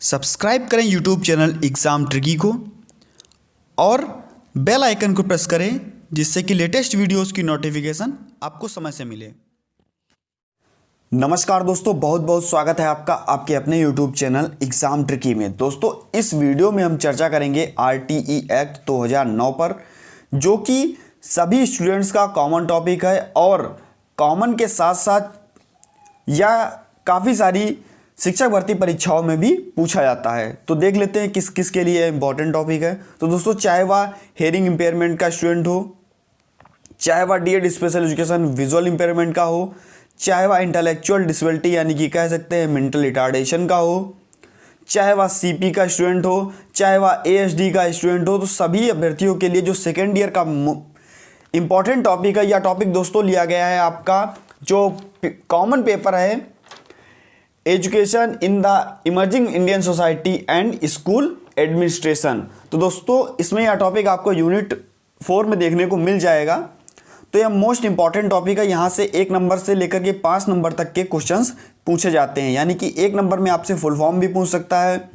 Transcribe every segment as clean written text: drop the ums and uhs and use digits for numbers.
Subscribe करें YouTube channel exam tricky को और बेल आइकन को प्रेस करें जिससे कि लेटेस्ट वीडियोस की नोटिफिकेशन आपको समय से मिले। नमस्कार दोस्तों, बहुत बहुत स्वागत है आपका आपके अपने यूट्यूब चैनल एग्ज़ाम ट्रिकी में। दोस्तों, इस वीडियो में हम चर्चा करेंगे आरटीई एक्ट 2009 पर, जो कि सभी स्टूडेंट्स का कॉमन टॉपिक है और कॉमन के साथ साथ या काफ़ी सारी शिक्षक भर्ती परीक्षाओं में भी पूछा जाता है। तो देख लेते हैं किस किस के लिए इंपॉर्टेंट टॉपिक है। तो दोस्तों, चाहे वह हेयरिंग इम्पेयरमेंट का स्टूडेंट हो, चाहे वह DEd special education visual impairment का हो, चाहे वह इंटेलेक्चुअल डिसेबिलिटी यानी कि कह सकते हैं मेंटल रिटार्डेशन का हो, चाहे वह सीपी का स्टूडेंट हो, चाहे वह एएसडी का स्टूडेंट हो, तो सभी अभ्यर्थियों के लिए जो सेकेंड ईयर का इंपॉर्टेंट टॉपिक है, यह टॉपिक दोस्तों लिया गया है आपका जो कॉमन पेपर है, education in the emerging Indian society and school administration. तो दोस्तों, इसमें यह टॉपिक आपको यूनिट 4 में देखने को मिल जाएगा। तो यह मोस्ट इंपॉर्टेंट टॉपिक है। यहाँ से 1 नंबर से लेकर के 5 नंबर तक के क्वेश्चंस पूछे जाते हैं, यानी कि 1 नंबर में आपसे फुल फॉर्म भी पूछ सकता है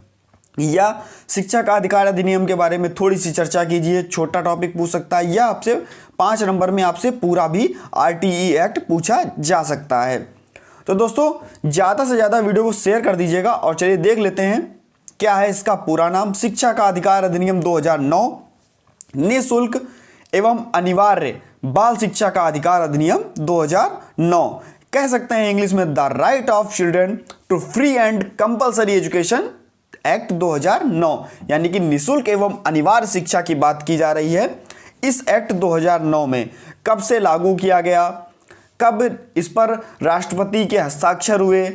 या शिक्षा का अधिकार अधिनियम के बारे में थोड़ी सी चर्चा कीजिए, छोटा टॉपिक पूछ सकता है, या आपसे 5 नंबर में आपसे पूरा भी आरटीई एक्ट पूछा जा सकता है। तो दोस्तों, ज़्यादा से ज़्यादा वीडियो को शेयर कर दीजिएगा और चलिए देख लेते हैं क्या है इसका पूरा नाम। शिक्षा का अधिकार अधिनियम 2009, निःशुल्क एवं अनिवार्य बाल शिक्षा का अधिकार अधिनियम 2009, कह सकते हैं इंग्लिश में the right of children to free and compulsory education act 2009, यानी कि निःशुल्क एवं अनिवार्य शिक्षा की बात की जा रही है। इस एक्ट 2009 में कब से लागू किया गया, कब इस पर राष्ट्रपति के हस्ताक्षर हुए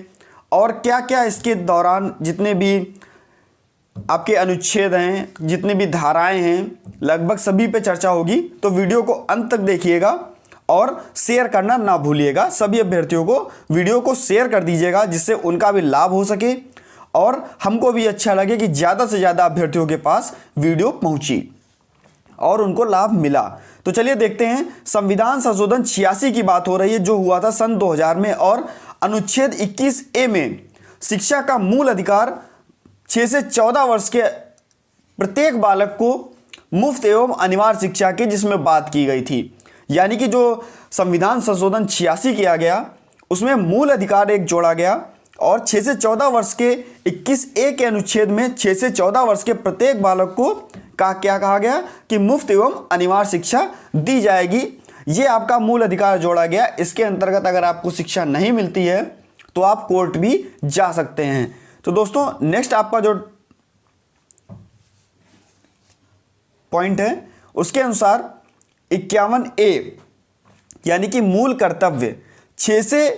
और क्या क्या इसके दौरान जितने भी आपके अनुच्छेद हैं, जितनी भी धाराएं हैं, लगभग सभी पे चर्चा होगी। तो वीडियो को अंत तक देखिएगा और शेयर करना ना भूलिएगा। सभी अभ्यर्थियों को वीडियो को शेयर कर दीजिएगा जिससे उनका भी लाभ हो सके और हमको भी अच्छा लगे कि ज़्यादा से ज़्यादा अभ्यर्थियों के पास वीडियो पहुंची और उनको लाभ मिला। तो चलिए देखते हैं। संविधान संशोधन 86 की बात हो रही है जो हुआ था सन 2000 में, और अनुच्छेद 21A में शिक्षा का मूल अधिकार 6 से 14 वर्ष के प्रत्येक बालक को मुफ्त एवं अनिवार्य शिक्षा की जिसमें बात की गई थी। यानी कि जो संविधान संशोधन 86 किया गया उसमें मूल अधिकार एक जोड़ा गया और 6 से 14 वर्ष के 21A के अनुच्छेद में 6 से 14 वर्ष के प्रत्येक बालक को क्या कहा गया कि मुफ्त एवं अनिवार्य शिक्षा दी जाएगी। ये आपका मूल अधिकार जोड़ा गया। इसके अंतर्गत अगर आपको शिक्षा नहीं मिलती है तो आप कोर्ट भी जा सकते हैं। तो दोस्तों, नेक्स्ट आपका जो पॉइंट है उसके अनुसार 51A यानी कि मूल कर्तव्य 6 से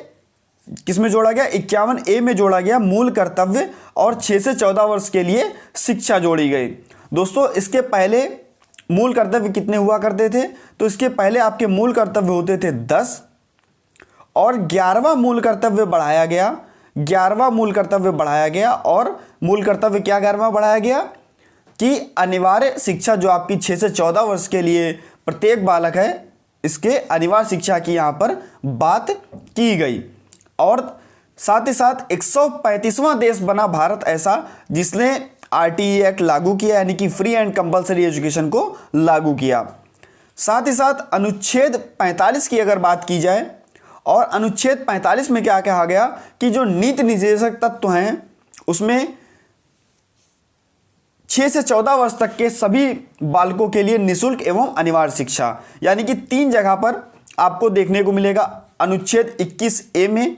किसमें जोड़ा गया, 51A में जोड़ा गया मूल कर्तव्य और 6 से 14 वर्ष के लिए शिक्षा जोड़ी गई। दोस्तों, इसके पहले मूल कर्तव्य कितने हुआ करते थे, तो इसके पहले आपके मूल कर्तव्य होते थे 10 और 11वां मूल कर्तव्य बढ़ाया गया। 11वां मूल कर्तव्य बढ़ाया गया और मूल कर्तव्य क्या 11वां बढ़ाया गया कि अनिवार्य शिक्षा जो आपकी 6 से 14 वर्ष के लिए प्रत्येक बालक है, इसके अनिवार्य शिक्षा की यहाँ पर बात की गई। और साथ ही साथ 135वां देश बना भारत ऐसा जिसने आरटीई एक्ट लागू किया, यानी कि फ्री एंड कंपल्सरी एजुकेशन को लागू किया। साथ ही साथ अनुच्छेद 45 की अगर बात की जाए, और अनुच्छेद 45 में क्या कहा गया कि जो नीति निर्देशक तत्व हैं उसमें 6 से 14 वर्ष तक के सभी बालकों के लिए निःशुल्क एवं अनिवार्य शिक्षा, यानी कि 3 जगह पर आपको देखने को मिलेगा। अनुच्छेद 21A में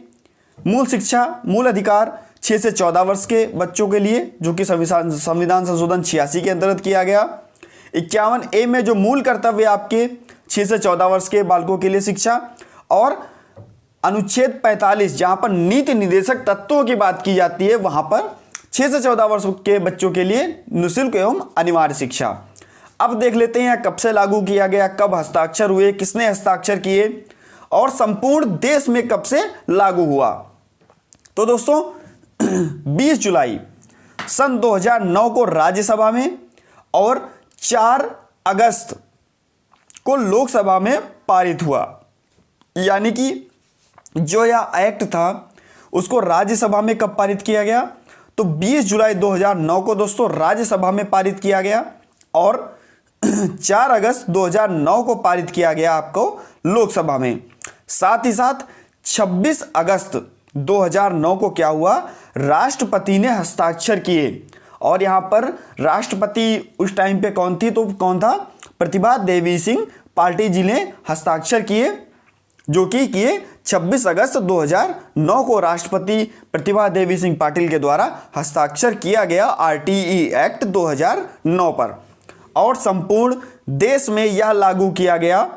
मूल शिक्षा मूल अधिकार 6 से 14 वर्ष के बच्चों के लिए जो कि संविधान संशोधन 86 के अंतर्गत किया गया। 51A में जो मूल कर्तव्य आपके 6 से 14 वर्ष के बालकों के लिए शिक्षा, और अनुच्छेद 45 जहां पर नीति निर्देशक तत्वों की बात की जाती है वहां पर 6 से 14 वर्ष के बच्चों के लिए निःशुल्क एवं अनिवार्य शिक्षा। अब देख लेते हैं कब से लागू किया गया, कब हस्ताक्षर हुए, किसने हस्ताक्षर किए और संपूर्ण देश में कब से लागू हुआ। तो दोस्तों, 20 जुलाई सन 2009 को राज्यसभा में और 4 अगस्त को लोकसभा में पारित हुआ। यानी कि जो यह एक्ट था उसको राज्यसभा में कब पारित किया गया, तो 20 जुलाई 2009 को दोस्तों राज्यसभा में पारित किया गया और 4 अगस्त 2009 को पारित किया गया आपको लोकसभा में। साथ ही साथ 26 अगस्त 2009 को क्या हुआ, राष्ट्रपति ने हस्ताक्षर किए। और यहाँ पर राष्ट्रपति उस टाइम पे कौन थी, तो कौन था, प्रतिभा देवी सिंह पाटिल जी ने हस्ताक्षर किए, जो कि किए 26 अगस्त 2009 को राष्ट्रपति प्रतिभा देवी सिंह पाटिल के द्वारा हस्ताक्षर किया गया आरटीई एक्ट 2009 पर। और संपूर्ण देश में यह लागू किया गया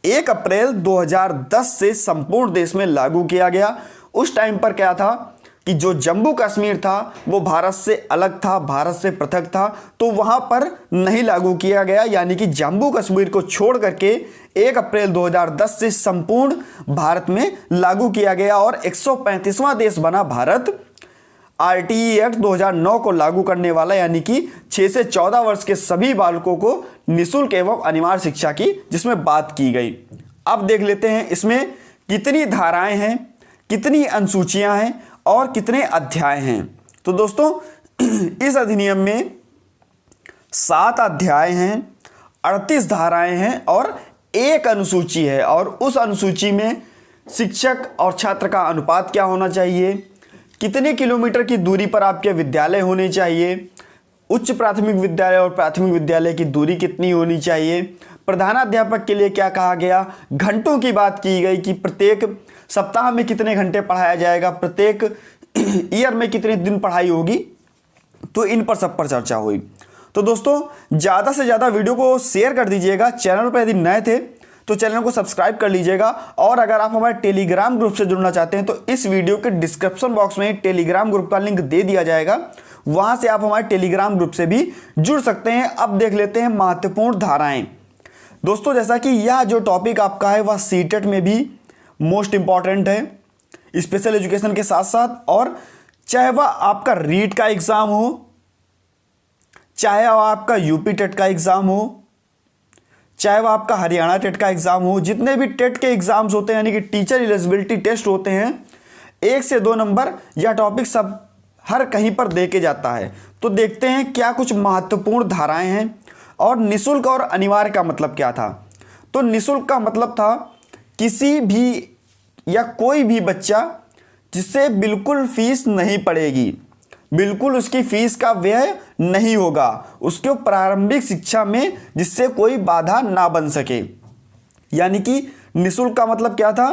1 अप्रैल 2010 से संपूर्ण देश में लागू किया गया। उस टाइम पर क्या था कि जो जम्मू कश्मीर था वो भारत से अलग था, भारत से पृथक था, तो वहां पर नहीं लागू किया गया, यानी कि जम्मू कश्मीर को छोड़ करके 1 अप्रैल 2010 से संपूर्ण भारत में लागू किया गया। और 135वां देश बना भारत आरटीई एक्ट 2009 को लागू करने वाला, यानी कि 6 से 14 वर्ष के सभी बालकों को निःशुल्क एवं अनिवार्य शिक्षा की जिसमें बात की गई। अब देख लेते हैं इसमें कितनी धाराएं हैं, कितनी अनुसूचियां हैं और कितने अध्याय हैं। तो दोस्तों इस अधिनियम में 7 अध्याय हैं, 38 धाराएं हैं और 1 अनुसूची है। और उस अनुसूची में शिक्षक और छात्र का अनुपात क्या होना चाहिए, कितने किलोमीटर की दूरी पर आपके विद्यालय होने चाहिए, उच्च प्राथमिक विद्यालय और प्राथमिक विद्यालय की दूरी कितनी होनी चाहिए, प्रधानाध्यापक के लिए क्या कहा गया, घंटों की बात की गई कि प्रत्येक सप्ताह में कितने घंटे पढ़ाया जाएगा, प्रत्येक ईयर में कितने दिन पढ़ाई होगी, तो इन पर सब पर चर्चा हुई। तो दोस्तों ज़्यादा से ज़्यादा वीडियो को शेयर कर दीजिएगा। चैनल पर यदि नए थे तो चैनल को सब्सक्राइब कर लीजिएगा। और अगर आप हमारे टेलीग्राम ग्रुप से जुड़ना चाहते हैं तो इस वीडियो के डिस्क्रिप्शन बॉक्स में टेलीग्राम ग्रुप का लिंक दे दिया जाएगा, वहां से आप हमारे टेलीग्राम ग्रुप से भी जुड़ सकते हैं। अब देख लेते हैं महत्वपूर्ण धाराएं। दोस्तों जैसा कि यह जो टॉपिक आपका है वह सीटेट में भी मोस्ट इंपॉर्टेंट है, स्पेशल एजुकेशन के साथ साथ, और चाहे वह आपका रीट का एग्जाम हो, चाहे वह आपका यूपी टेट का एग्जाम हो, चाहे वह आपका हरियाणा टेट का एग्जाम हो, जितने भी टेट के एग्जाम्स होते हैं यानी कि टीचर एलिजिबिलिटी टेस्ट होते हैं, 1 से 2 नंबर यह टॉपिक सब हर कहीं पर दे के जाता है। तो देखते हैं क्या कुछ महत्वपूर्ण धाराएं हैं। और निःशुल्क और अनिवार्य का मतलब क्या था, तो निःशुल्क का मतलब था किसी भी या कोई भी बच्चा जिससे बिल्कुल फीस नहीं पड़ेगी, बिल्कुल उसकी फीस का व्यय नहीं होगा, उसके प्रारंभिक शिक्षा में जिससे कोई बाधा ना बन सके। यानी कि निःशुल्क का मतलब क्या था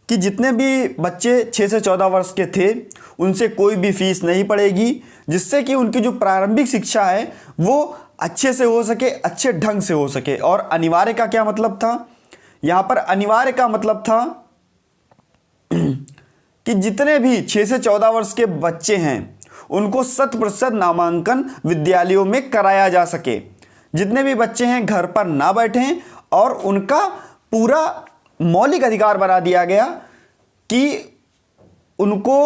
कि जितने भी बच्चे 6 से 14 वर्ष के थे उनसे कोई भी फीस नहीं पड़ेगी, जिससे कि उनकी जो प्रारंभिक शिक्षा है वो अच्छे से हो सके, अच्छे ढंग से हो सके। और अनिवार्य का क्या मतलब था, यहाँ पर अनिवार्य का मतलब था कि जितने भी 6 से 14 वर्ष के बच्चे हैं उनको 100% नामांकन विद्यालयों में कराया जा सके। जितने भी बच्चे हैं घर पर ना बैठें और उनका पूरा मौलिक अधिकार बना दिया गया कि उनको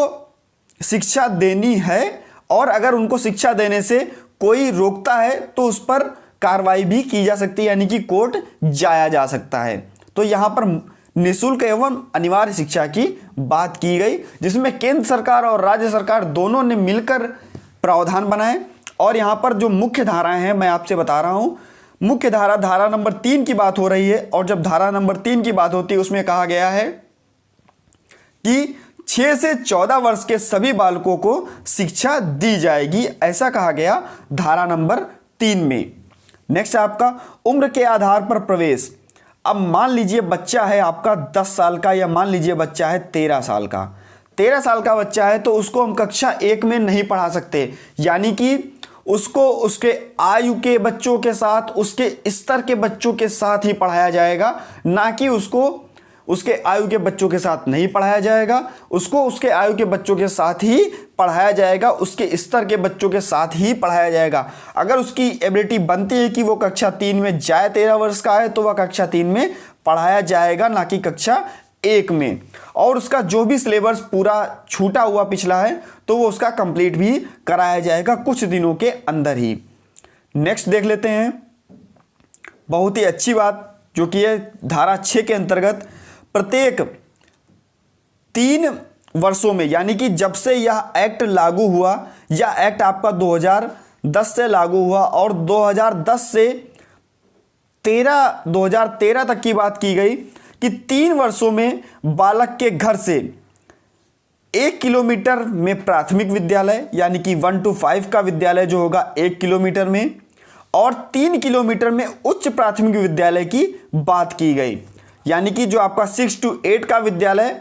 शिक्षा देनी है, और अगर उनको शिक्षा देने से कोई रोकता है तो उस पर कार्रवाई भी की जा सकती है, यानी कि कोर्ट जाया जा सकता है। तो यहाँ पर निःशुल्क एवं अनिवार्य शिक्षा की बात की गई, जिसमें केंद्र सरकार और राज्य सरकार दोनों ने मिलकर प्रावधान बनाए। और यहाँ पर जो मुख्य धाराएं हैं मैं आपसे बता रहा हूँ। मुख्य धारा नंबर 3 की बात हो रही है, और जब धारा नंबर 3 की बात होती है उसमें कहा गया है कि 6 से 14 वर्ष के सभी बालकों को शिक्षा दी जाएगी, ऐसा कहा गया धारा नंबर 3 में। नेक्स्ट आपका उम्र के आधार पर प्रवेश। अब मान लीजिए बच्चा है आपका 10 साल का, या मान लीजिए बच्चा है 13 साल का। 13 साल का बच्चा है तो उसको हम कक्षा 1 में नहीं पढ़ा सकते, यानी कि उसको उसके आयु के बच्चों के साथ, उसके स्तर के बच्चों के साथ ही पढ़ाया जाएगा, ना कि उसको उसके आयु के बच्चों के साथ नहीं पढ़ाया जाएगा। उसको उसके आयु के बच्चों के साथ ही पढ़ाया जाएगा, उसके स्तर के बच्चों के साथ ही पढ़ाया जाएगा। अगर उसकी एबिलिटी बनती है कि वो कक्षा 3 में जाए, 13 वर्ष का है, तो वह कक्षा 3 में पढ़ाया जाएगा, ना कि कक्षा 1 में। और उसका जो भी सिलेबस पूरा छूटा हुआ पिछला है तो वो उसका कंप्लीट भी कराया जाएगा कुछ दिनों के अंदर ही। नेक्स्ट देख लेते हैं, बहुत ही अच्छी बात जो कि है धारा 6 के अंतर्गत प्रत्येक 3 वर्षों में, यानी कि जब से यह एक्ट लागू हुआ, यह एक्ट आपका 2010 से लागू हुआ और 2010 से 2013 तक की बात की गई कि 3 वर्षों में बालक के घर से 1 किलोमीटर में प्राथमिक विद्यालय यानी कि 1 to 5 का विद्यालय जो होगा 1 किलोमीटर में, और 3 किलोमीटर में उच्च प्राथमिक विद्यालय की बात की गई। यानी कि जो आपका 6 to 8 का विद्यालय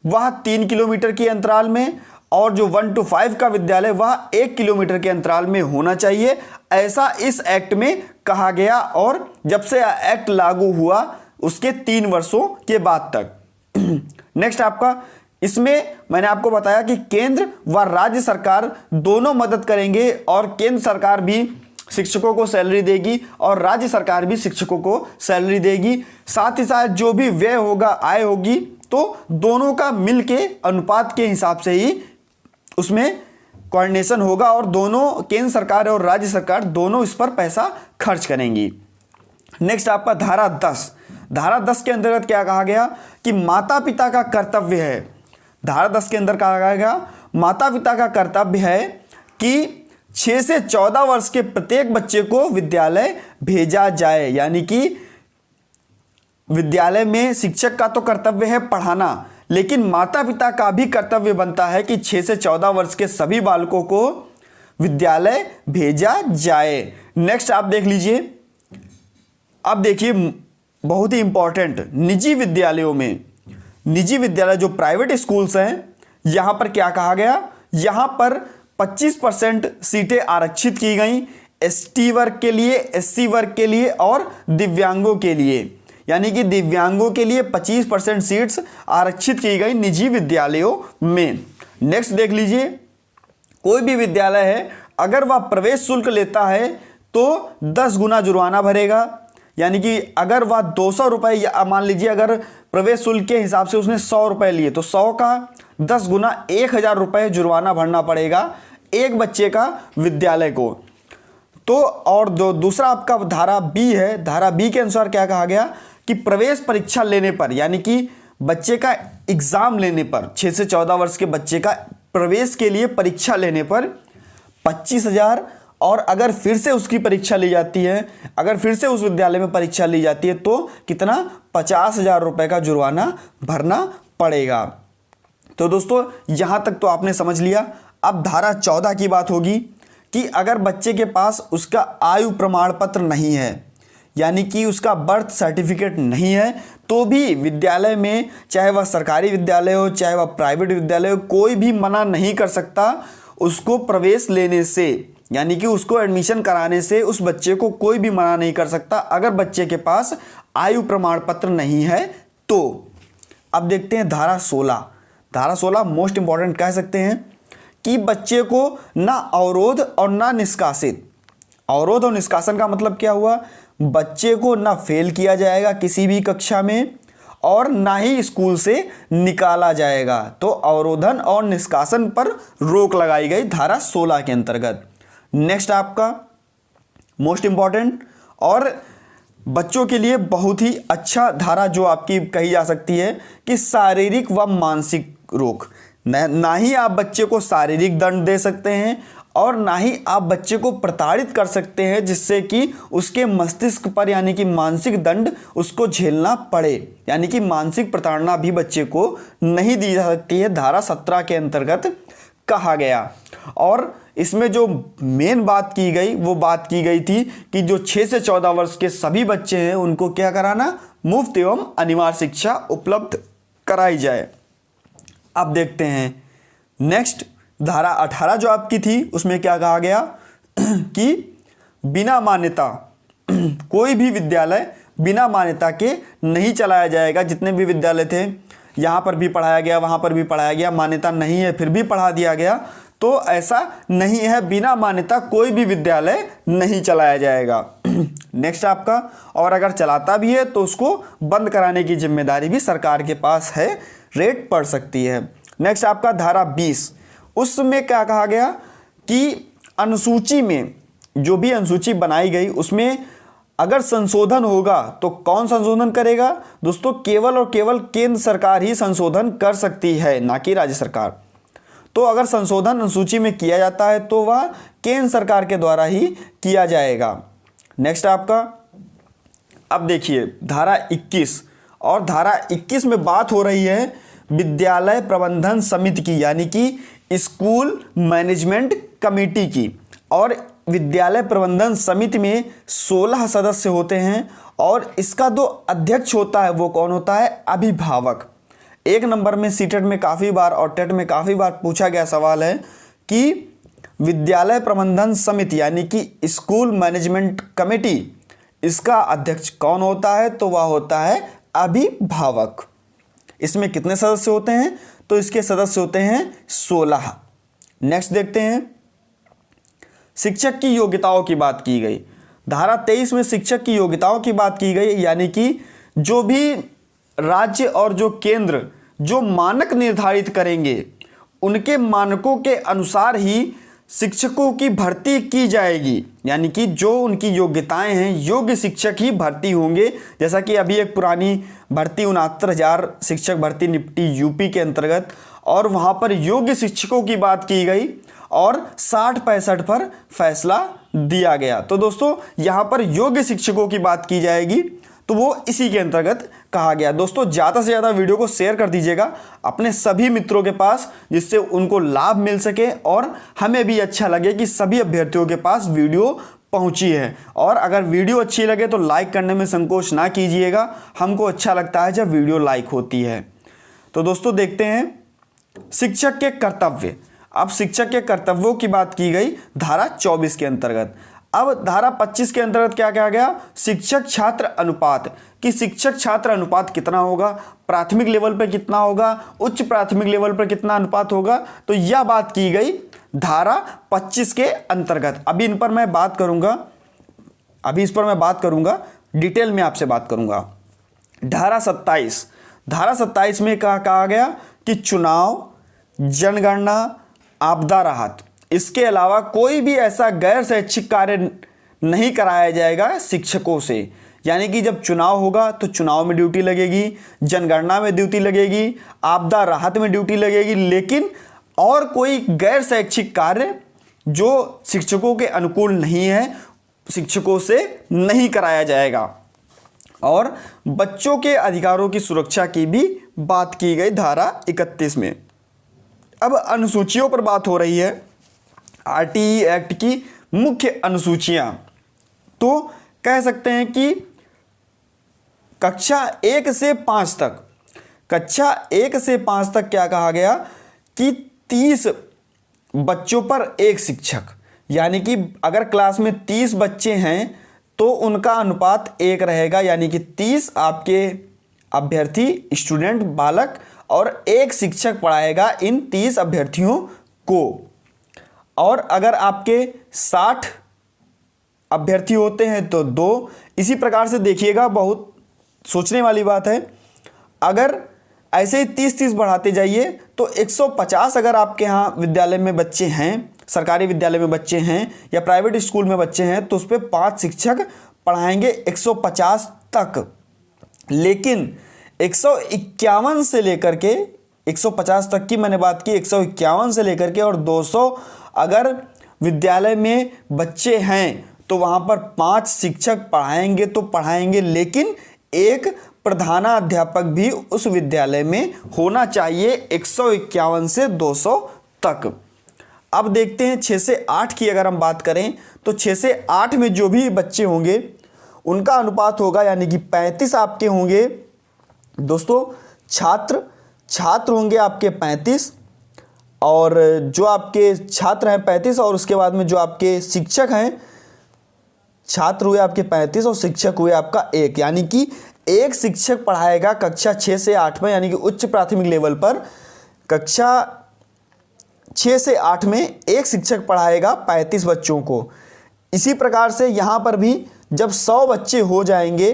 वह 3 किलोमीटर के अंतराल में, और जो 1 to 5 का विद्यालय वह 1 किलोमीटर के अंतराल में होना चाहिए, ऐसा इस एक्ट में कहा गया। और जब से एक्ट लागू हुआ उसके 3 वर्षों के बाद तक। नेक्स्ट आपका, इसमें मैंने आपको बताया कि केंद्र व राज्य सरकार दोनों मदद करेंगे, और केंद्र सरकार भी शिक्षकों को सैलरी देगी और राज्य सरकार भी शिक्षकों को सैलरी देगी। साथ ही साथ जो भी व्यय होगा, आय होगी, तो दोनों का मिलके अनुपात के हिसाब से ही उसमें कोऑर्डिनेशन होगा, और दोनों केंद्र सरकार और राज्य सरकार दोनों इस पर पैसा खर्च करेंगी। नेक्स्ट आपका धारा 10। धारा 10 के अंतर्गत क्या कहा गया कि माता पिता का कर्तव्य है। धारा 10 के अंदर कहा गया माता पिता का कर्तव्य है कि 6 से 14 वर्ष के प्रत्येक बच्चे को विद्यालय भेजा जाए। यानी कि विद्यालय में शिक्षक का तो कर्तव्य है पढ़ाना, लेकिन माता पिता का भी कर्तव्य बनता है कि 6 से 14 वर्ष के सभी बालकों को विद्यालय भेजा जाए। नेक्स्ट आप देख लीजिए, अब देखिए बहुत ही इंपॉर्टेंट, निजी विद्यालयों में, निजी विद्यालय जो प्राइवेट स्कूल्स हैं, यहां पर क्या कहा गया, यहां पर 25% सीटें आरक्षित की गई एसटी वर्ग के लिए, एससी वर्ग के लिए और दिव्यांगों के लिए। यानी कि दिव्यांगों के लिए 25% सीट्स आरक्षित की गई निजी विद्यालयों में। नेक्स्ट देख लीजिए, कोई भी विद्यालय है अगर वह प्रवेश शुल्क लेता है तो 10 गुना जुर्माना भरेगा। यानी कि अगर वह 200 रुपये, या मान लीजिए अगर प्रवेश शुल्क के हिसाब से उसने 100 रुपये लिए तो 100 का 10 गुना 1000 रुपये जुर्माना भरना पड़ेगा एक बच्चे का विद्यालय को। तो और दूसरा आपका धारा बी है। धारा बी के अनुसार क्या कहा गया कि प्रवेश परीक्षा लेने पर, यानी कि बच्चे का एग्जाम लेने पर, 6 से 14 वर्ष के बच्चे का प्रवेश के लिए परीक्षा लेने पर 25,000, और अगर फिर से उसकी परीक्षा ली जाती है, अगर फिर से उस विद्यालय में परीक्षा ली जाती है तो कितना, 50,000 रुपये का जुर्माना भरना पड़ेगा। तो दोस्तों यहाँ तक तो आपने समझ लिया। अब धारा 14 की बात होगी कि अगर बच्चे के पास उसका आयु प्रमाण पत्र नहीं है, यानी कि उसका बर्थ सर्टिफिकेट नहीं है, तो भी विद्यालय में, चाहे वह सरकारी विद्यालय हो चाहे वह प्राइवेट विद्यालय हो, कोई भी मना नहीं कर सकता उसको प्रवेश लेने से, यानी कि उसको एडमिशन कराने से उस बच्चे को कोई भी मना नहीं कर सकता अगर बच्चे के पास आयु प्रमाण पत्र नहीं है तो। अब देखते हैं धारा 16। धारा 16 मोस्ट इंपॉर्टेंट कह सकते हैं कि बच्चे को ना अवरोध और ना निष्कासित। अवरोध और निष्कासन का मतलब क्या हुआ, बच्चे को ना फेल किया जाएगा किसी भी कक्षा में और ना ही स्कूल से निकाला जाएगा। तो अवरोधन और निष्कासन पर रोक लगाई गई धारा 16 के अंतर्गत। नेक्स्ट आपका मोस्ट इंपॉर्टेंट और बच्चों के लिए बहुत ही अच्छा धारा जो आपकी कही जा सकती है कि शारीरिक व मानसिक रोक। ना ही आप बच्चे को शारीरिक दंड दे सकते हैं और ना ही आप बच्चे को प्रताड़ित कर सकते हैं जिससे कि उसके मस्तिष्क पर, यानी कि मानसिक दंड उसको झेलना पड़े। यानी कि मानसिक प्रताड़ना भी बच्चे को नहीं दी जा सकती है, धारा 17 के अंतर्गत कहा गया। और इसमें जो मेन बात की गई वो बात की गई थी कि जो 6 से 14 वर्ष के सभी बच्चे हैं उनको क्या कराना, मुफ्त एवं अनिवार्य शिक्षा उपलब्ध कराई जाए। अब देखते हैं नेक्स्ट धारा 18 जो आपकी थी उसमें क्या कहा गया कि बिना मान्यता कोई भी विद्यालय बिना मान्यता के नहीं चलाया जाएगा। जितने भी विद्यालय थे यहाँ पर भी पढ़ाया गया, वहाँ पर भी पढ़ाया गया, मान्यता नहीं है फिर भी पढ़ा दिया गया, तो ऐसा नहीं है, बिना मान्यता कोई भी विद्यालय नहीं चलाया जाएगा। नेक्स्ट आपका, और अगर चलाता भी है तो उसको बंद कराने की जिम्मेदारी भी सरकार के पास है, रेट पड़ सकती है। नेक्स्ट आपका धारा 20, उसमें क्या कहा गया कि अनुसूची में जो भी अनुसूची बनाई गई उसमें अगर संशोधन होगा तो कौन संशोधन करेगा दोस्तों? केवल और केवल केंद्र सरकार ही संशोधन कर सकती है, ना कि राज्य सरकार। तो अगर संशोधन अनुसूची में किया जाता है तो वह केंद्र सरकार के द्वारा ही किया जाएगा। नेक्स्ट आपका, अब देखिए धारा 21, और धारा 21 में बात हो रही है विद्यालय प्रबंधन समिति की, यानी कि स्कूल मैनेजमेंट कमेटी की। और विद्यालय प्रबंधन समिति में 16 सदस्य होते हैं और इसका जो अध्यक्ष होता है वो कौन होता है? अभिभावक। एक नंबर में सीटेट में काफ़ी बार और टेट में काफ़ी बार पूछा गया सवाल है कि विद्यालय प्रबंधन समिति यानी कि स्कूल मैनेजमेंट कमेटी, इसका अध्यक्ष कौन होता है? तो वह होता है अभिभावक। इसमें कितने सदस्य होते हैं? तो इसके सदस्य होते हैं 16। नेक्स्ट देखते हैं, शिक्षक की योग्यताओं की बात की गई। धारा 23 में शिक्षक की योग्यताओं की बात की गई, यानी कि जो भी राज्य और जो केंद्र जो मानक निर्धारित करेंगे उनके मानकों के अनुसार ही शिक्षकों की भर्ती की जाएगी। यानी कि जो उनकी योग्यताएं हैं, योग्य शिक्षक ही भर्ती होंगे। जैसा कि अभी एक पुरानी भर्ती 69,000 शिक्षक भर्ती निपटी यूपी के अंतर्गत, और वहां पर योग्य शिक्षकों की बात की गई और 60-65 पर फैसला दिया गया। तो दोस्तों यहाँ पर योग्य शिक्षकों की बात की जाएगी, तो वो इसी के अंतर्गत कहा गया। दोस्तों ज़्यादा से ज़्यादा वीडियो को शेयर कर दीजिएगा अपने सभी मित्रों के पास, जिससे उनको लाभ मिल सके और हमें भी अच्छा लगे कि सभी अभ्यर्थियों के पास वीडियो पहुंची है। और अगर वीडियो अच्छी लगे तो लाइक करने में संकोच ना कीजिएगा, हमको अच्छा लगता है जब वीडियो लाइक होती है। तो दोस्तों देखते हैं शिक्षक के कर्तव्य। अब शिक्षक के कर्तव्यों की बात की गई धारा 24 के अंतर्गत। अब धारा 25 के अंतर्गत क्या कहा गया? शिक्षक छात्र अनुपात, कि शिक्षक छात्र अनुपात कितना होगा, प्राथमिक लेवल पर कितना होगा, उच्च प्राथमिक लेवल पर कितना अनुपात होगा। तो यह बात की गई धारा 25 के अंतर्गत। अभी इन पर मैं बात करूंगा, इस पर मैं बात करूंगा, डिटेल में आपसे बात करूंगा। धारा 27 में कहा गया कि चुनाव, जनगणना, आपदा राहत, इसके अलावा कोई भी ऐसा गैर शैक्षिक कार्य नहीं कराया जाएगा शिक्षकों से। यानी कि जब चुनाव होगा तो चुनाव में ड्यूटी लगेगी, जनगणना में ड्यूटी लगेगी, आपदा राहत में ड्यूटी लगेगी, लेकिन और कोई गैर शैक्षिक कार्य जो शिक्षकों के अनुकूल नहीं है शिक्षकों से नहीं कराया जाएगा। और बच्चों के अधिकारों की सुरक्षा की भी बात की गई धारा 31 में। अब अनुसूचियों पर बात हो रही है, आरटीई एक्ट की मुख्य अनुसूचियां। तो कह सकते हैं कि कक्षा 1 से 5 तक क्या कहा गया कि 30 बच्चों पर एक शिक्षक, यानी कि अगर क्लास में 30 बच्चे हैं तो उनका अनुपात 1 रहेगा, यानी कि 30 आपके अभ्यर्थी स्टूडेंट बालक और एक शिक्षक पढ़ाएगा इन 30 अभ्यर्थियों को। और अगर आपके 60 अभ्यर्थी होते हैं तो 2। इसी प्रकार से देखिएगा, बहुत सोचने वाली बात है, अगर ऐसे ही 30-30 बढ़ाते जाइए तो 150 अगर आपके यहाँ विद्यालय में बच्चे हैं, सरकारी विद्यालय में बच्चे हैं या प्राइवेट स्कूल में बच्चे हैं, तो उस पर 5 शिक्षक पढ़ाएंगे 150 तक। लेकिन 151 से लेकर के 150 तक की मैंने बात की, 151 से लेकर के और 200 अगर विद्यालय में बच्चे हैं तो वहाँ पर 5 शिक्षक पढ़ाएंगे तो पढ़ाएंगे, लेकिन एक प्रधानाध्यापक भी उस विद्यालय में होना चाहिए 151 से 200 तक। अब देखते हैं 6 से 8 की अगर हम बात करें तो 6 से 8 में जो भी बच्चे होंगे उनका अनुपात होगा, यानी कि 35 आपके होंगे दोस्तों छात्र होंगे आपके 35, और जो आपके छात्र हैं 35 और उसके बाद में जो आपके शिक्षक हैं, छात्र हुए आपके 35 और शिक्षक हुए आपका 1, यानी कि एक शिक्षक पढ़ाएगा कक्षा 6 से 8 में, यानी कि उच्च प्राथमिक लेवल पर कक्षा 6 से 8 में एक शिक्षक पढ़ाएगा 35 बच्चों को। इसी प्रकार से यहाँ पर भी जब 100 बच्चे हो जाएंगे,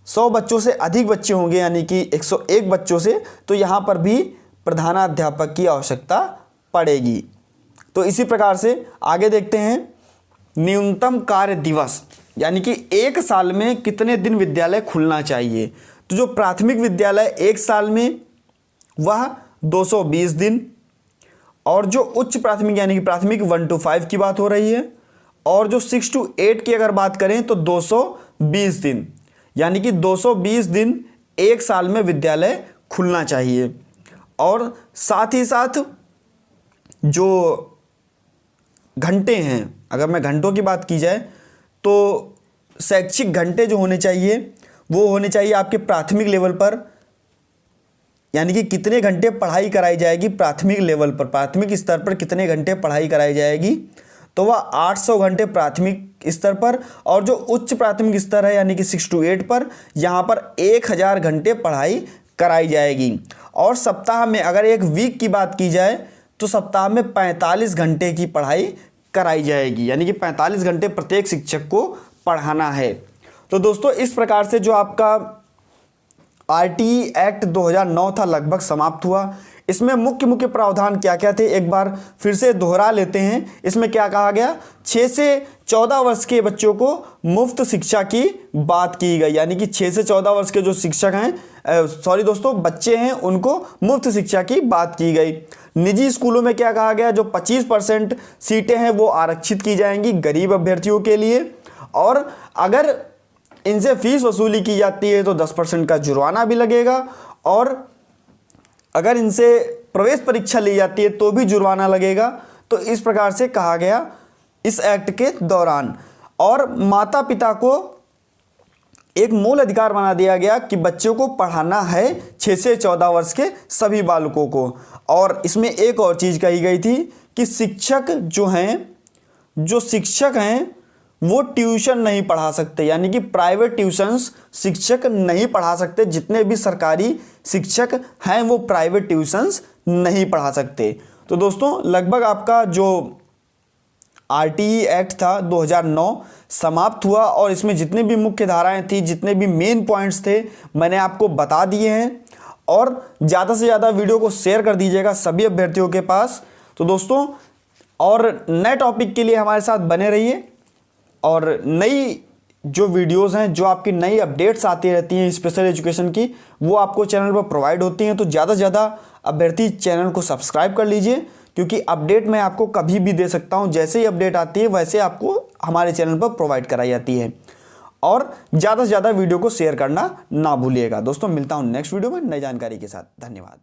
100 बच्चों से अधिक बच्चे होंगे यानी कि 101 बच्चों से, तो यहाँ पर भी प्रधानाध्यापक की आवश्यकता पड़ेगी। तो इसी प्रकार से आगे देखते हैं न्यूनतम कार्य दिवस। यानी कि एक साल में कितने दिन विद्यालय खुलना चाहिए। तो जो प्राथमिक विद्यालय एक साल में वह 220 दिन, और जो उच्च प्राथमिक यानी कि प्राथमिक 1 to 5 की बात हो रही है, और जो 6 to 8 की अगर बात करें तो 220 दिन, यानी कि 220 दिन एक साल में विद्यालय खुलना चाहिए। और साथ ही साथ जो घंटे हैं, अगर मैं घंटों की बात की जाए तो शैक्षिक घंटे जो होने चाहिए वो होने चाहिए आपके प्राथमिक लेवल पर, यानी कि कितने घंटे पढ़ाई कराई जाएगी प्राथमिक लेवल पर, प्राथमिक स्तर पर कितने घंटे पढ़ाई कराई जाएगी, तो वह 800 घंटे प्राथमिक स्तर पर, और जो उच्च प्राथमिक स्तर है यानी कि 6 to 8 पर, यहाँ पर 1000 घंटे पढ़ाई कराई जाएगी। और सप्ताह में अगर एक वीक की बात की जाए तो सप्ताह में 45 घंटे की पढ़ाई कराई जाएगी, यानी कि 45 घंटे प्रत्येक शिक्षक को पढ़ाना है। तो दोस्तों इस प्रकार से जो आपका आरटीई एक्ट 2009 था लगभग समाप्त हुआ। इसमें मुख्य मुख्य प्रावधान क्या क्या थे एक बार फिर से दोहरा लेते हैं। इसमें क्या कहा गया, 6 से 14 वर्ष के बच्चों को मुफ्त शिक्षा की बात की गई, यानी कि 6 से 14 वर्ष के जो शिक्षक हैं बच्चे हैं उनको मुफ्त शिक्षा की बात की गई। निजी स्कूलों में क्या कहा गया, जो 25% सीटें हैं वो आरक्षित की जाएंगी गरीब अभ्यर्थियों के लिए, और अगर इनसे फीस वसूली की जाती है तो 10% का जुर्माना भी लगेगा, और अगर इनसे प्रवेश परीक्षा ली जाती है तो भी जुर्माना लगेगा। तो इस प्रकार से कहा गया इस एक्ट के दौरान। और माता पिता को एक मूल अधिकार बना दिया गया कि बच्चों को पढ़ाना है 6 से 14 वर्ष के सभी बालकों को। और इसमें एक और चीज़ कही गई थी कि जो शिक्षक हैं वो ट्यूशन नहीं पढ़ा सकते, यानी कि प्राइवेट ट्यूशन्स शिक्षक नहीं पढ़ा सकते। जितने भी सरकारी शिक्षक हैं वो प्राइवेट ट्यूशन्स नहीं पढ़ा सकते। तो दोस्तों लगभग आपका जो आरटीई एक्ट था 2009 समाप्त हुआ, और इसमें जितने भी मुख्य धाराएं थी, जितने भी मेन पॉइंट्स थे, मैंने आपको बता दिए हैं। और ज़्यादा से ज़्यादा वीडियो को शेयर कर दीजिएगा सभी अभ्यर्थियों के पास। तो दोस्तों और नए टॉपिक के लिए हमारे साथ बने रहिए, और नई जो वीडियोस हैं, जो आपकी नई अपडेट्स आती रहती हैं स्पेशल एजुकेशन की, वो आपको चैनल पर प्रोवाइड होती हैं। तो ज़्यादा से ज़्यादा अभ्यर्थी चैनल को सब्सक्राइब कर लीजिए, क्योंकि अपडेट मैं आपको कभी भी दे सकता हूं। जैसे ही अपडेट आती है वैसे आपको हमारे चैनल पर प्रोवाइड कराई जाती है। और ज़्यादा से ज़्यादा वीडियो को शेयर करना ना भूलिएगा। दोस्तों मिलता हूं नेक्स्ट वीडियो में नई जानकारी के साथ। धन्यवाद।